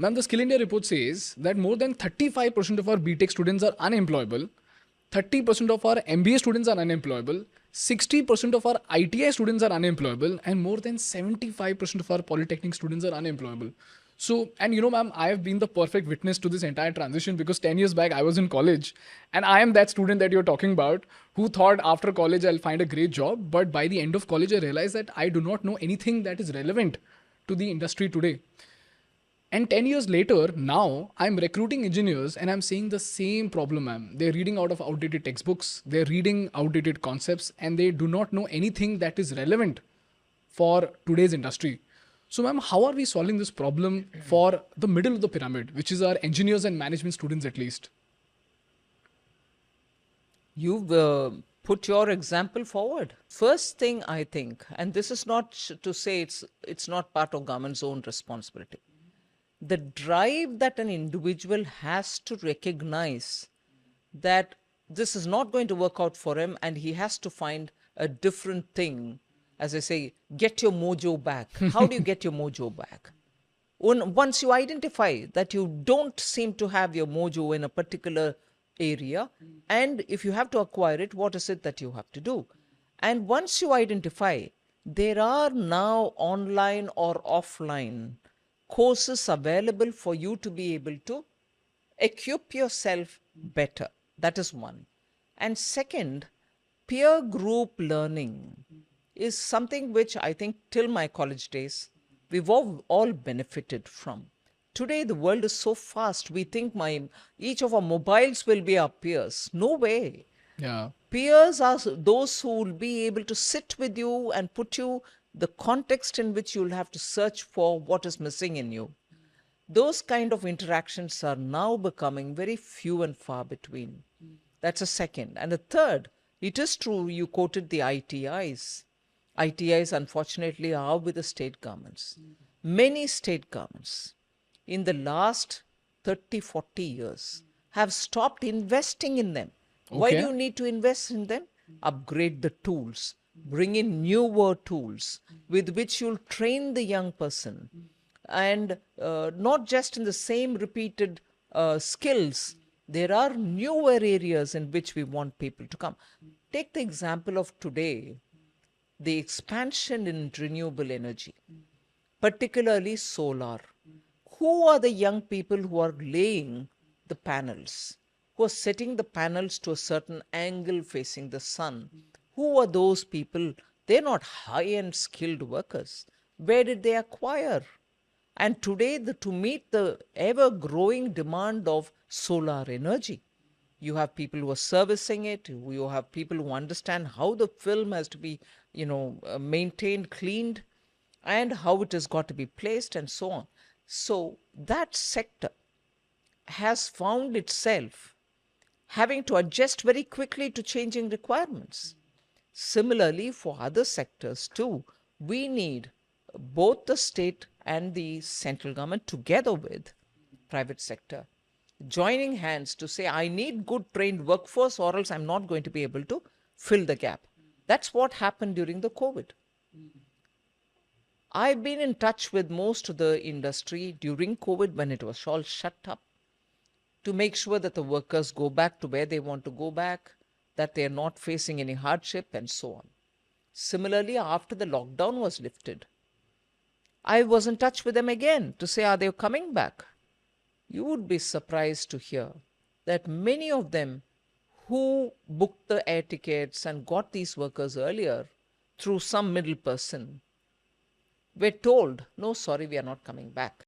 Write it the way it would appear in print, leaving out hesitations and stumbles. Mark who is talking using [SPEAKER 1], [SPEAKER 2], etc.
[SPEAKER 1] Ma'am, the Skill India report says that more than 35% of our BTech students are unemployable, 30% of our MBA students are unemployable, 60% of our ITI students are unemployable, and more than 75% of our Polytechnic students are unemployable. So, and you know, ma'am, I have been the perfect witness to this entire transition because 10 years back I was in college and I am that student that you're talking about who thought after college I'll find a great job. But by the end of college, I realized that I do not know anything that is relevant to the industry today. And 10 years later, now I'm recruiting engineers and I'm seeing the same problem, ma'am. They're reading out of outdated textbooks, they're reading outdated concepts, and they do not know anything that is relevant for today's industry. So, ma'am, how are we solving this problem for the middle of the pyramid, which is our engineers and management students at least?
[SPEAKER 2] You've put your example forward. First thing I think, and this is not to say it's not part of government's own responsibility. The drive that an individual has to recognize that this is not going to work out for him and he has to find a different thing. As I say, get your mojo back. How do you get your mojo back? Once you identify that you don't seem to have your mojo in a particular area, and if you have to acquire it, what is it that you have to do? And once you identify, there are now online or offline courses available for you to be able to equip yourself better. That is one. And second, peer group learning is something which I think till my college days, we've all benefited from. Today, the world is so fast. We think each of our mobiles will be our peers. No way.
[SPEAKER 1] Yeah.
[SPEAKER 2] Peers are those who will be able to sit with you and put you the context in which you'll have to search for what is missing in you. Those kind of interactions are now becoming very few and far between. That's a second. And a third, it is true you quoted the ITIs. ITIs, unfortunately, are with the state governments. Many state governments in the last 30, 40 years have stopped investing in them. Why do
[SPEAKER 1] Okay.
[SPEAKER 2] you need to invest in them? Upgrade the tools, bring in newer tools with which you'll train the young person. And not just in the same repeated skills, there are newer areas in which we want people to come. Take the example of today, the expansion in renewable energy, particularly solar. Who are the young people who are laying the panels, who are setting the panels to a certain angle facing the sun? Who are those people? They're not high-end skilled workers. Where did they acquire? And today, to meet the ever-growing demand of solar energy, you have people who are servicing it. You have people who understand how the film has to be, maintained, cleaned, and how it has got to be placed, and so on. So that sector has found itself having to adjust very quickly to changing requirements. Similarly, for other sectors too, we need both the state and the central government together with private sector joining hands to say, I need good trained workforce or else I'm not going to be able to fill the gap. That's what happened during the COVID. I've been in touch with most of the industry during COVID when it was all shut up to make sure that the workers go back to where they want to go back, that they're not facing any hardship, and so on. Similarly, after the lockdown was lifted, I was in touch with them again to say, are they coming back? You would be surprised to hear that many of them who booked the air tickets and got these workers earlier through some middle person were told, no, sorry, we are not coming back.